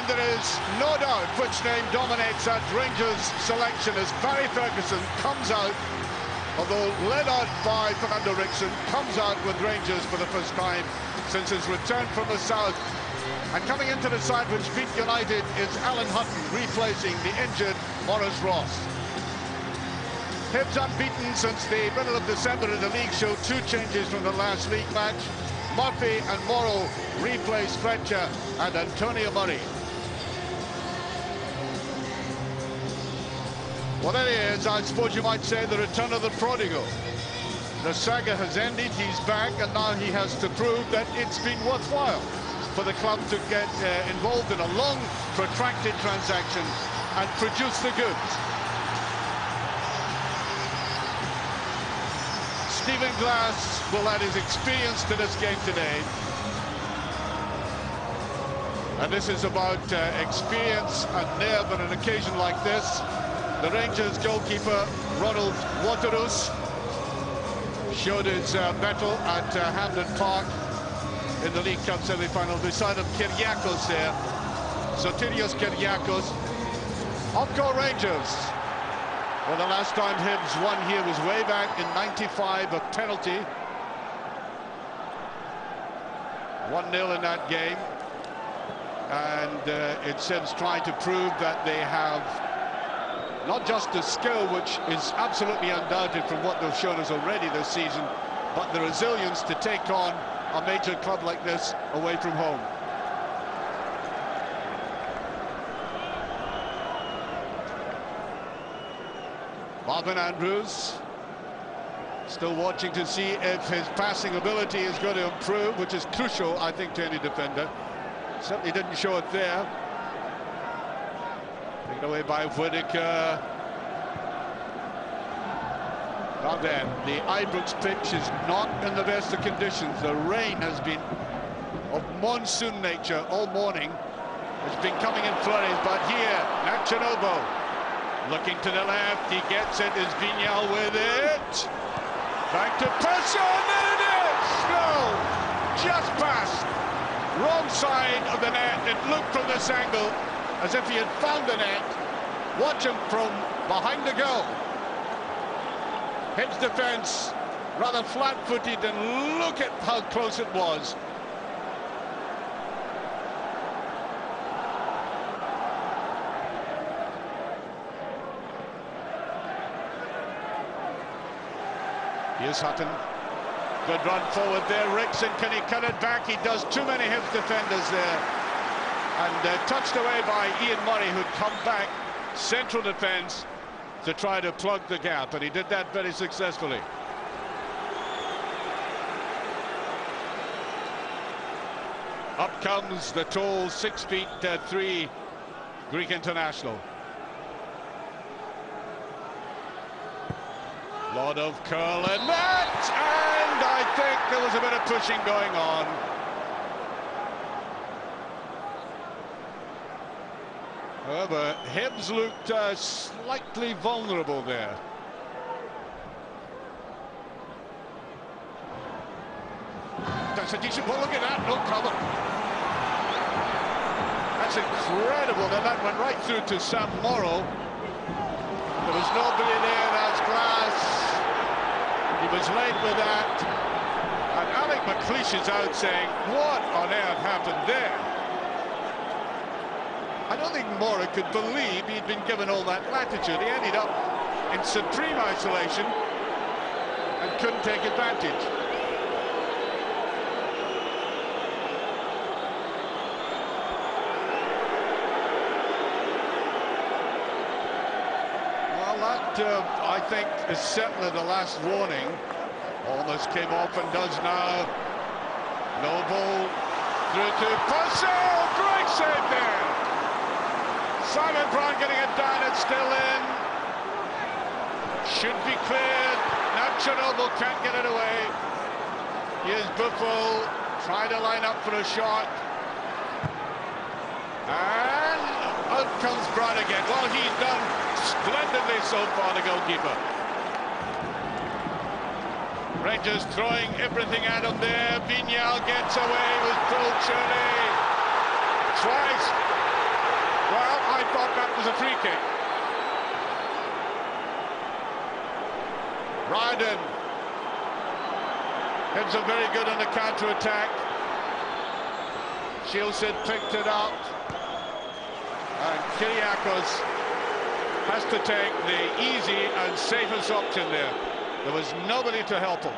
And there is no doubt which name dominates that Rangers selection as Barry Ferguson comes out, although led out by Fernando Rickson, comes out with Rangers for the first time since his return from the south. And coming into the side which beat United is Alan Hutton, replacing the injured Maurice Ross. Hibs unbeaten since the middle of December in the league show 2 changes from the last league match. Murphy and Morrow replace Fletcher and Antonio Murray. Well, there he is, I suppose you might say, the return of the prodigal. The saga has ended, he's back, and now he has to prove that it's been worthwhile for the club to get involved in a long, protracted transaction and produce the goods. Stephen Glass will add his experience to this game today. And this is about experience and nerve on an occasion like this. The Rangers goalkeeper, Ronald Waterus, showed his mettle at Hampden Park in the League Cup semi-final beside of Kyriakos there. Sotirios Kyriakos. Encore Rangers. Well, the last time Hibs won here was way back in '95, a penalty. 1-0 in that game. And it's Hibs trying to prove that they have not just the skill, which is absolutely undoubted from what they've shown us already this season, but the resilience to take on a major club like this away from home. Marvin Andrews still watching to see if his passing ability is going to improve, which is crucial, I think, to any defender. Certainly didn't show it there. Taken away by Whittaker. Now then, the Ibrox pitch is not in the best of conditions. The rain has been of monsoon nature all morning. It's been coming in flurries, but here, Nachanovo looking to the left, he gets it, is Vignal with it. Back to Perso, and there it is! No! Just past. Wrong side of the net. It looked from this angle as if he had found the net. Watch him from behind the goal. Hibs defence rather flat-footed, and look at how close it was. Here's Hutton. Good run forward there. Rickson, can he cut it back? He does. Too many Hibs defenders there. And touched away by Ian Murray, who'd come back central defence to try to plug the gap, and he did that very successfully. Up comes the tall 6'3" Greek international. Lot of curl and that, and I think there was a bit of pushing going on. However, Hibs looked slightly vulnerable there. That's a decent ball. Look at that, no cover. That's incredible that that went right through to Sam Morrow. There was nobody there. That's Glass. He was late with that. And Alec McLeish is out saying, what on earth happened there? I don't think Morrow could believe he'd been given all that latitude. He ended up in supreme isolation and couldn't take advantage. Well, that, I think, is certainly the last warning. Almost came off and does now. No ball through to Purcell. Great save there. Simon Brown getting it down, it's still in. Should be cleared. Nachanovo can't get it away. Here's Buffo trying to line up for a shot. And out comes Brown again. Well, he's done splendidly so far, the goalkeeper. Rangers throwing everything at him there. Vignal gets away with pulled surely. Twice. that was a free kick. Ryden. Hibs are very good on the counter-attack. Shields had picked it up. And Kyriakos has to take the easy and safest option there. There was nobody to help him.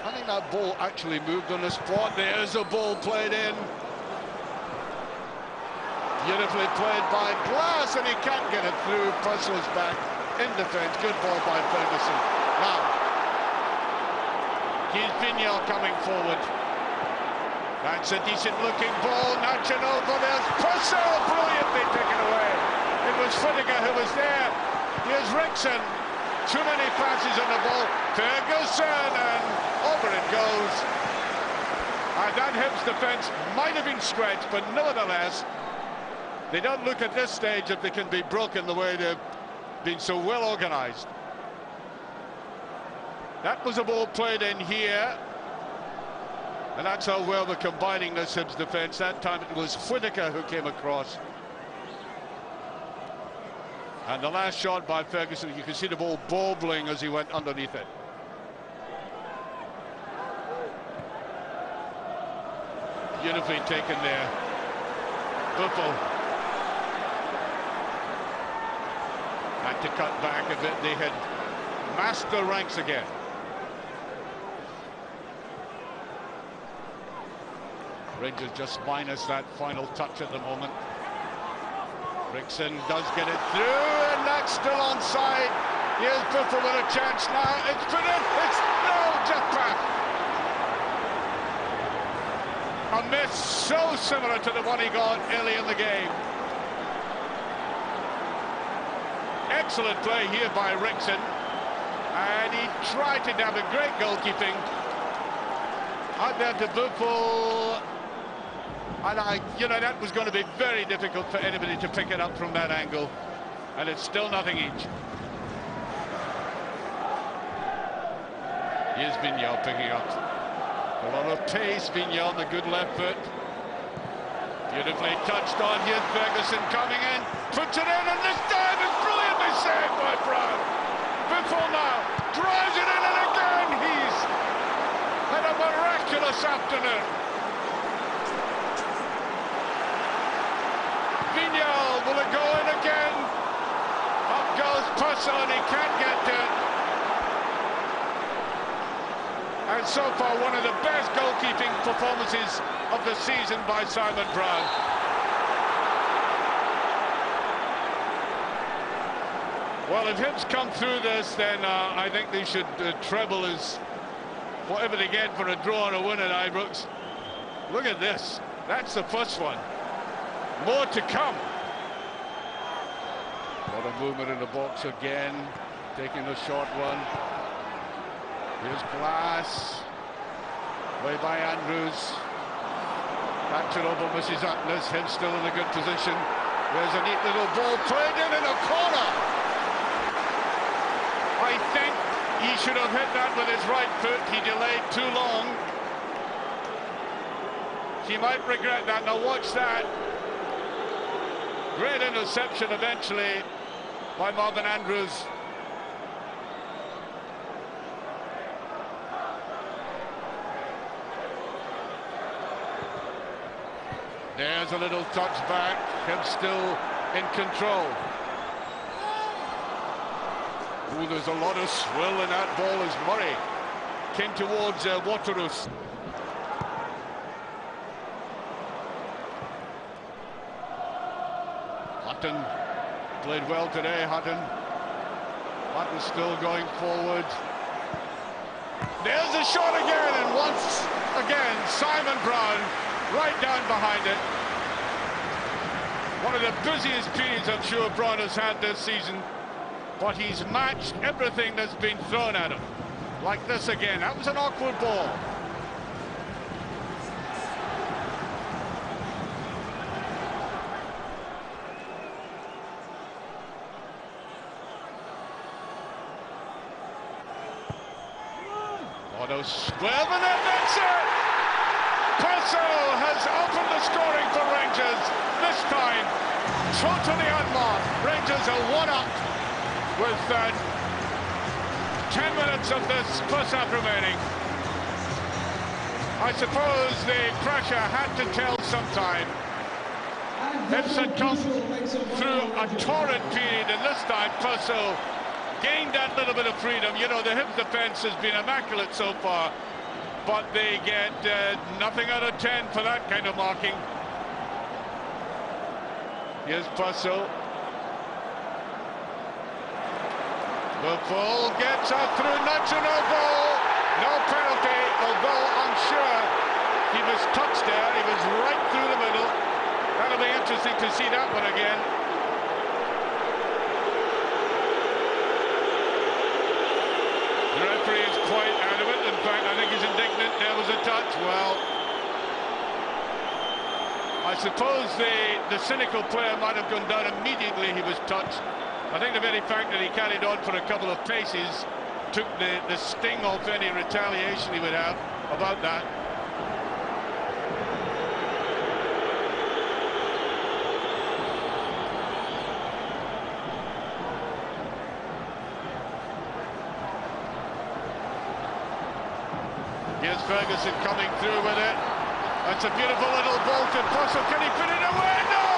I think that ball actually moved on the spot. There's a ball played in. Beautifully played by Glass, and he can't get it through. Purcell's back in defence. Good ball by Ferguson. Now, here's Vignal coming forward. That's a decent-looking ball. Nacho, but there's Purcell, brilliantly taken away. It was Whittaker who was there. Here's Rickson. Too many passes on the ball. Ferguson, and over it goes. And that Hibs defence might have been stretched, but nevertheless, they don't look at this stage if they can be broken the way they've been so well organised. That was a ball played in here. And that's how well they're combining this Hibs defence. That time it was Whittaker who came across. And the last shot by Ferguson, you can see the ball bobbling as he went underneath it. Beautifully taken there. Buffel. Had to cut back a bit. They had masked the ranks again. Rangers just minus that final touch at the moment. Rickson does get it through, and that's still onside. Here's Buffel with a chance now. It's put in. It's no, just back. A miss so similar to the one he got early in the game. Excellent play here by Rickson, and he tried to have a great goalkeeping. Out there to Buffel, and you know, that was going to be very difficult for anybody to pick it up from that angle, and it's still nothing each. Here's Vignal picking up a lot of pace. Vignal on the good left foot. Beautifully touched on. Here's Ferguson coming in, puts it in, and this time is brilliantly saved by Brown. Buffel now drives it in, and again he's had a miraculous afternoon. Vignal, will it go in again? Up goes Purcell, and he can't get to it. And so far, one of the best goalkeeping performances of the season by Simon Brown. Well, if Hibs come through this, then I think they should treble as whatever they get for a draw or a win at Ibrox. Look at this. That's the first one. More to come. A lot of movement in the box again. Taking the short one. Here's Glass. Way by Andrews. Ratcherobo misses Atlas. Hibs still in a good position. There's a neat little ball played in a corner. I think he should have hit that with his right foot. He delayed too long. He might regret that. Now watch that. Great interception eventually by Marvin Andrews. There's a little touch back. Him still in control. Ooh, there's a lot of swill in that ball as Murray came towards Waterus. Hutton played well today, Hutton. Hutton still going forward. There's a shot again, and once again, Simon Brown right down behind it. One of the busiest periods I'm sure Brown has had this season, but he's matched everything that's been thrown at him. Like this again. That was an awkward ball. Oh no, well, and that's it! Purcell has opened the scoring for Rangers, this time totally unmarked. Rangers are 1-up with 10 minutes of this first half remaining. I suppose the pressure had to tell sometime. Hibs had come through a torrid period, and this time Purcell gained that little bit of freedom. You know, the Hibs defence has been immaculate so far, but they get nothing out of 10 for that kind of marking. Here's Purcell. Buffon gets out through national goal. No penalty, although I'm sure he was touched there. He was right through the middle. That'll be interesting to see that one again. The referee is quite adamant. In fact, I think he's indignant. There was a touch. Well, I suppose the cynical player might have gone down immediately he was touched. I think the very fact that he carried on for a couple of paces took the sting off any retaliation he would have about that. Here's Ferguson coming through with it. That's a beautiful little ball to Purcell. Can he put it away? No!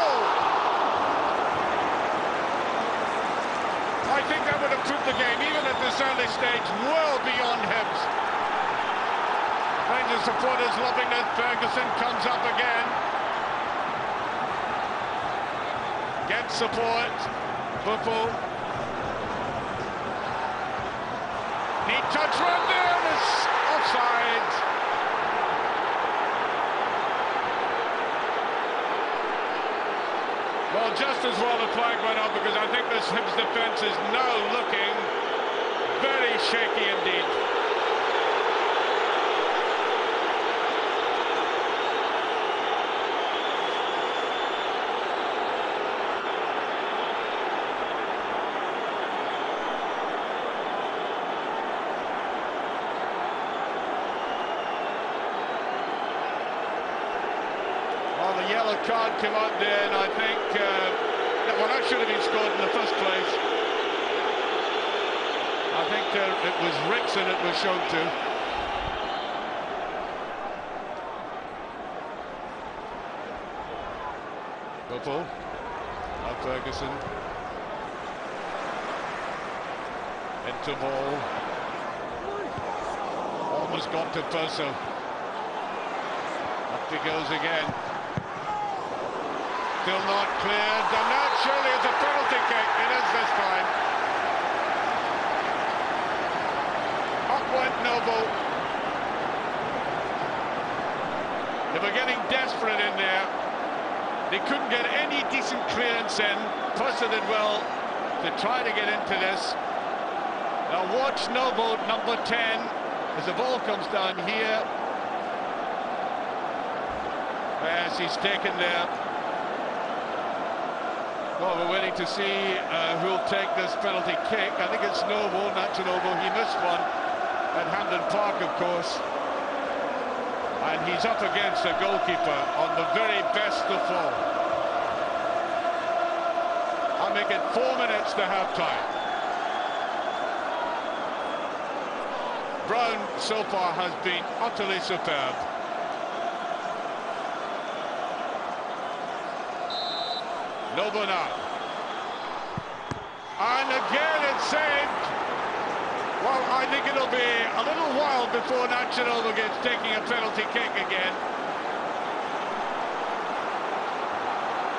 I think that would have put the game, even at this early stage, well beyond Hibs. Rangers supporters loving it. Ferguson comes up again. Gets support. Buffon. Neat touch right there. It's offside. Well, just as well the flag went up, because I think this Hibs defence is now looking very shaky indeed. Well, the yellow card came out there, and I think well, that should have been scored in the first place. I think it was Rickson it was shown to. Buffon. Now Ferguson. Into ball. Almost got to Purcell. Up he goes again. Still not cleared, and that surely is a penalty kick. It is this time. Up went Noble. They were getting desperate in there. They couldn't get any decent clearance in. Purcell did well to try to get into this. Now watch Noble, number 10, as the ball comes down here. Yes, he's taken there. Well, we're waiting to see who'll take this penalty kick. I think it's Noble, Noble. He missed one at Hampden Park, of course. And he's up against the goalkeeper on the very best of form. I'll make it 4 minutes to half-time. Brown, so far, has been utterly superb. Noble now. And again it's saved. Well, I think it'll be a little while before Nacional gets taking a penalty kick again.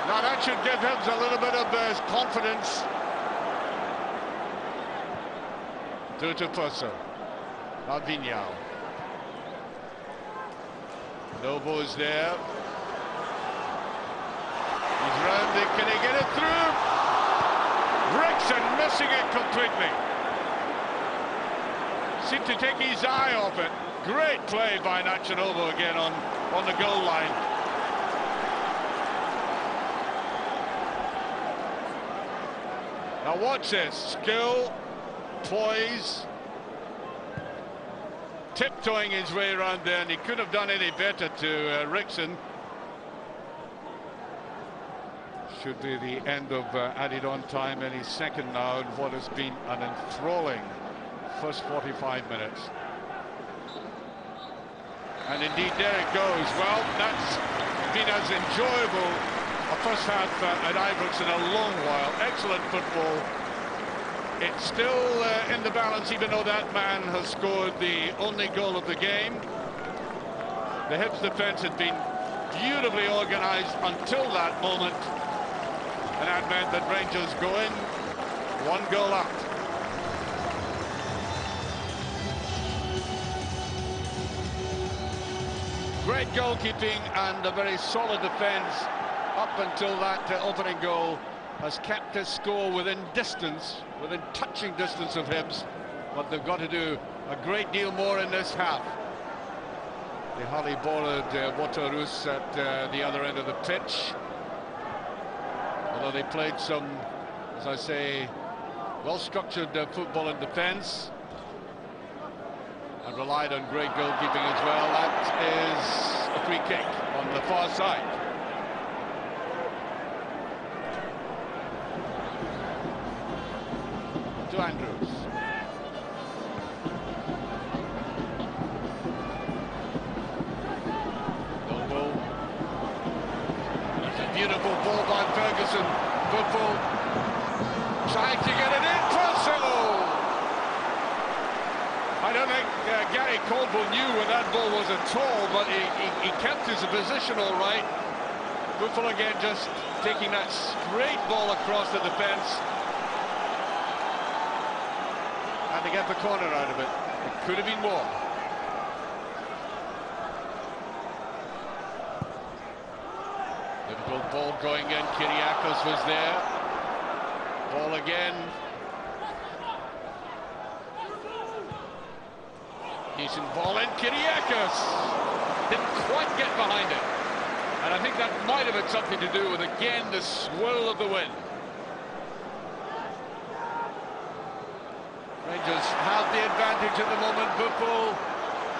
Now that should give him a little bit of confidence. To Purcell. Now Vignal. Noble is there. He's round it. Can he get it through? Rickson missing it completely. Seemed to take his eye off it. Great play by Nacional again on the goal line. Now watch this. Skill, poise. tiptoeing his way around there, and he couldn't have done any better to Rickson. Should be the end of added on time, any second now, in what has been an enthralling first 45 minutes. And indeed, there it goes. Well, that's been as enjoyable a first half at Ibrox in a long while. Excellent football. It's still in the balance, even though that man has scored the only goal of the game. The Hibs defence had been beautifully organised until that moment, and that meant that Rangers go in 1 goal up. Great goalkeeping and a very solid defence up until that opening goal has kept his score within distance, within touching distance of Hibs, but they've got to do a great deal more in this half. They hardly bothered Waterus at the other end of the pitch, although they played some, as I say, well-structured football in defence and relied on great goalkeeping as well. That is a free kick on the far side. To Andrews. Noble. It's a beautiful ball by Ferguson. Football trying to get it in. Purcell! I don't think Gary Caldwell knew where that ball was at all, but he kept his position all right. Buffalo again just taking that straight ball across the defence. And to get the corner out of it. It could have been more. Liverpool ball going in. Kyriakos was there. Ball again. Decent ball in. Kyriakos didn't quite get behind it. And I think that might have had something to do with, again, the swirl of the wind. Rangers have the advantage at the moment. Buffalo,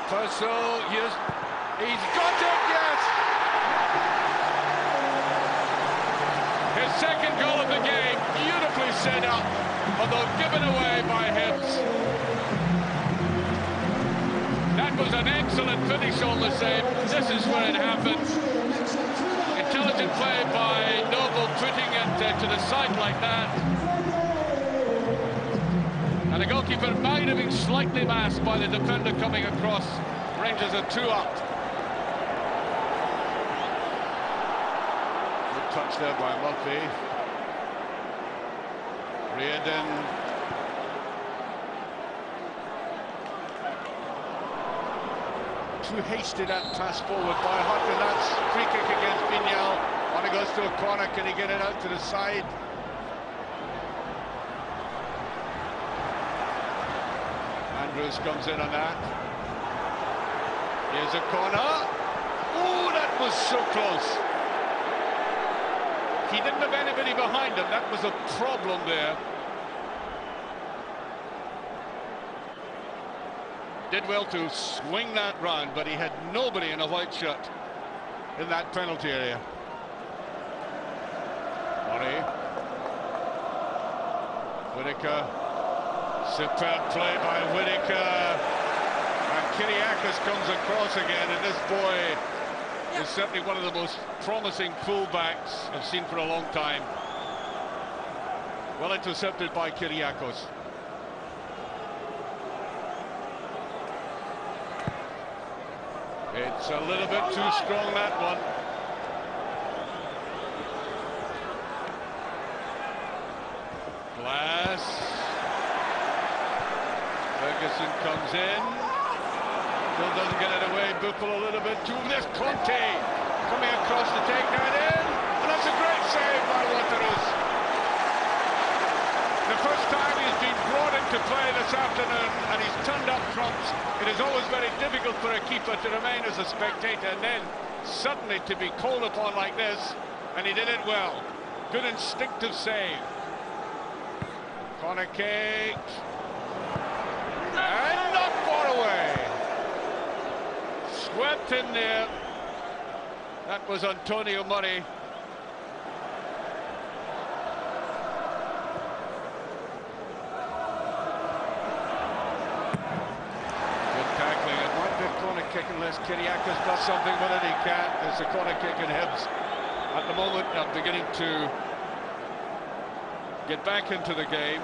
Purcell, yes, he's got it, yes! His second goal of the game, beautifully set up, although given away by Hibs. That was an excellent finish on the save. This is where it happened. Intelligent play by Noble, putting it to the side like that. And the goalkeeper might have been slightly masked by the defender coming across. Rangers are 2 up. Good touch there by Murphy. Reardon. Too hasty that pass forward by Hutt, and that's free kick against Vignal. On it goes to a corner. Can he get it out to the side? Andrews comes in on that. Here's a corner. Oh, that was so close. He didn't have anybody behind him. That was a problem there. Did well to swing that round, but he had nobody in a white shirt in that penalty area. Murray. Whittaker. Superb play by Whittaker. And Kyriakos comes across again, and this boy is certainly one of the most promising fullbacks I've seen for a long time. Well intercepted by Kyriakos. It's a little bit too strong, that one. Glass. Ferguson comes in. Still doesn't get it away. Buffalo a little bit too. There's Conte coming across to take that in. And that's a great save by Waterus. The first time he's been brought into play this afternoon, and he's turned up trumps. It is always very difficult for a keeper to remain as a spectator, and then suddenly to be called upon like this, and he did it well. Good instinctive save. Corner kick. And not far away. got in there. That was Antonio Murray. Kick unless Kyriakis does something with it. He can't. There's a corner kick in Hibs. At the moment, they're beginning to get back into the game.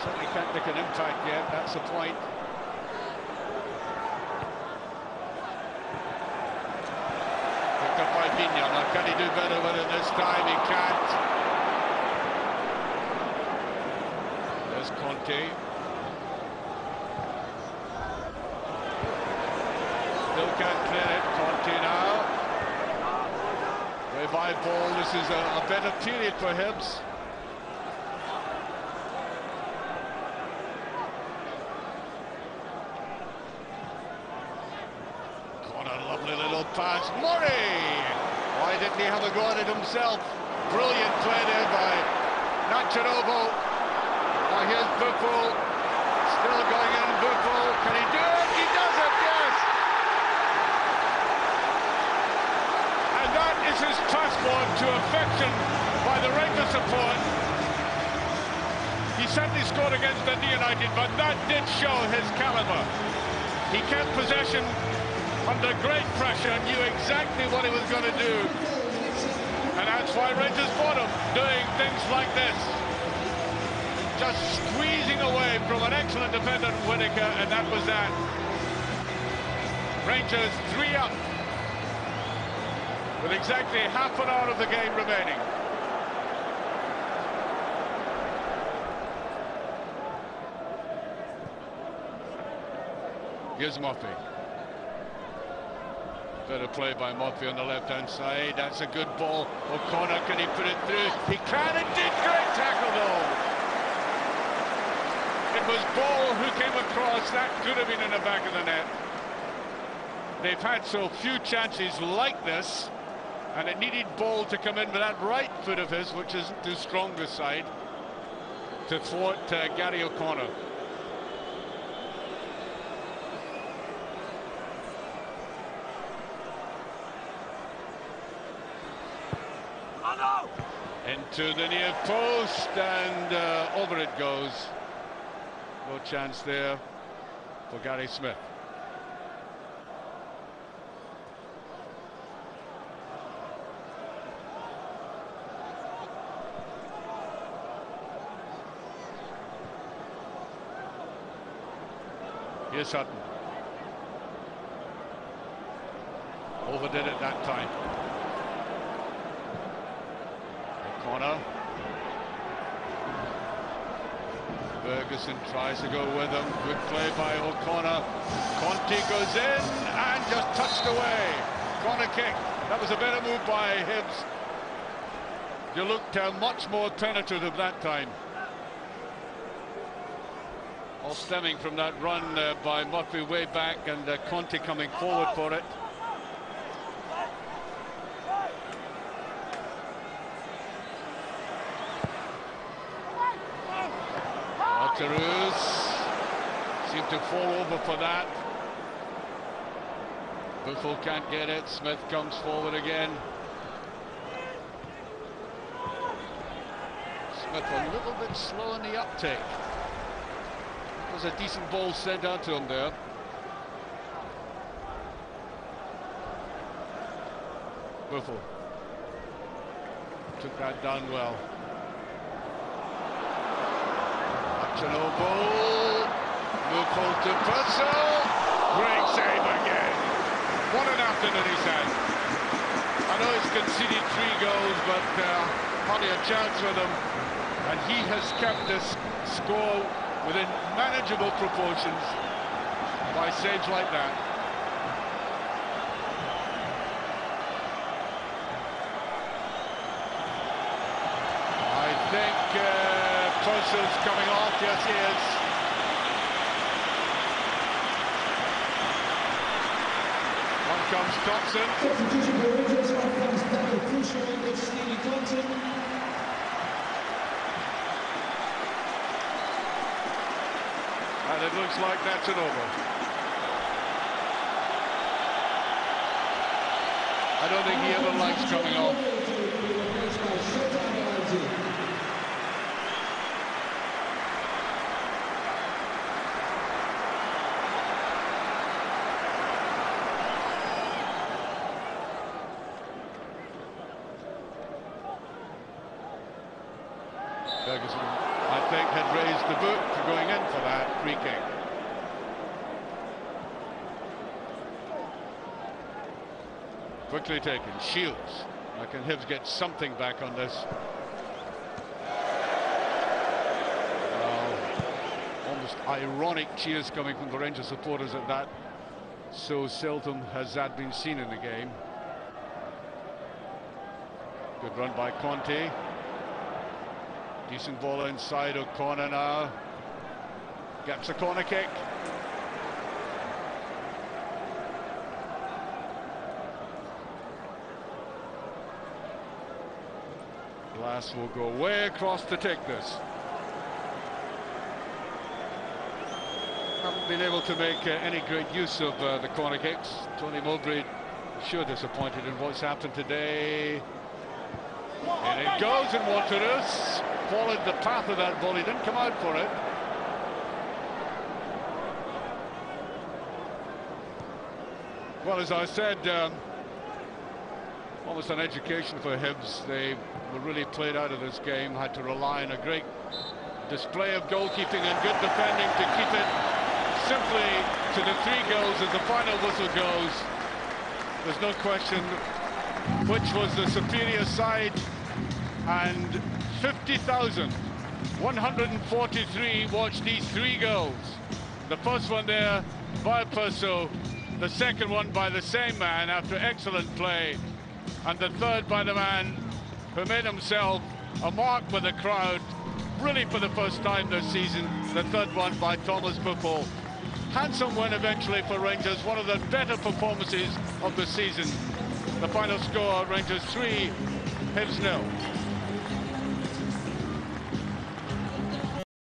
Certainly can't make an impact yet. That's the point. Picked up by Bignon. Now, can he do better with it this time? He can't. There's Conte. Still can't clear it. Conte now. Revive ball. This is a better period for Hibs. Corner, lovely little pass. Murray! Why didn't he have a go at it himself? Brilliant play there by Nachanovo. Now here's Buffon. Still going in. Buffon. Can he do it? He does it, yes! That is his passport to affection by the Rangers support. He certainly scored against Dundee United, but that did show his calibre. He kept possession under great pressure, knew exactly what he was going to do. And that's why Rangers fought him, doing things like this. Just squeezing away from an excellent defender, Whittaker, and that was that. Rangers 3 up. With exactly half an hour of the game remaining. Here's Murphy. Better play by Murphy on the left-hand side. That's a good ball. O'Connor, can he put it through? He can indeed. Great tackle, though. It was Ball who came across. That could have been in the back of the net. They've had so few chances like this. And it needed Ball to come in with that right foot of his, which isn't his strongest side, to thwart Gary O'Connor. Oh, no! Into the near post, and over it goes. No chance there for Gary Smith. Here's Sutton. Overdid it that time. O'Connor. Ferguson tries to go with him. Good play by O'Connor. Conte goes in and just touched away. Corner kick. That was a better move by Hibs. You looked much more penetrative that time. All stemming from that run by Murphy way back, and Conte coming forward for it. Waterroos seemed to fall over for that. Buffon can't get it. Smith comes forward again. Smith a little bit slow in the uptake. Was a decent ball sent out to him there. Buffon took that down well. Achanovo, Buffon to Purcell. Great save again. What an afternoon he's had. I know he's conceded 3 goals, but hardly a chance with him. And he has kept this score within manageable proportions by saves like that. I think Purcell's coming off. Yes, he is. On comes Thompson. And it looks like that's it over. I don't think he ever likes coming off. Ferguson, I think, had raised the boot for going in for that free kick. Quickly taken, Shields. Can Hibs get something back on this? Almost ironic cheers coming from the Rangers supporters at that. So seldom has that been seen in the game. Good run by Conte. Decent ball inside O'Connor now. Gets a corner kick. Glass will go way across to take this. Haven't been able to make any great use of the corner kicks. Tony Mowbray sure disappointed in what's happened today. And it goes in Waterous. Followed the path of that ball, he didn't come out for it. Well, as I said, almost an education for Hibs. They were really played out of this game, had to rely on a great display of goalkeeping and good defending to keep it simply to the 3 goals as the final whistle goes. There's no question which was the superior side, and 50,143 watched these 3 goals. The first one there by Perso, the second one by the same man after excellent play, and the third by the man who made himself a mark with the crowd, really for the first time this season. The third one by Thomas Buffel. Handsome win eventually for Rangers, one of the better performances of the season. The final score, Rangers 3, Hibs 0.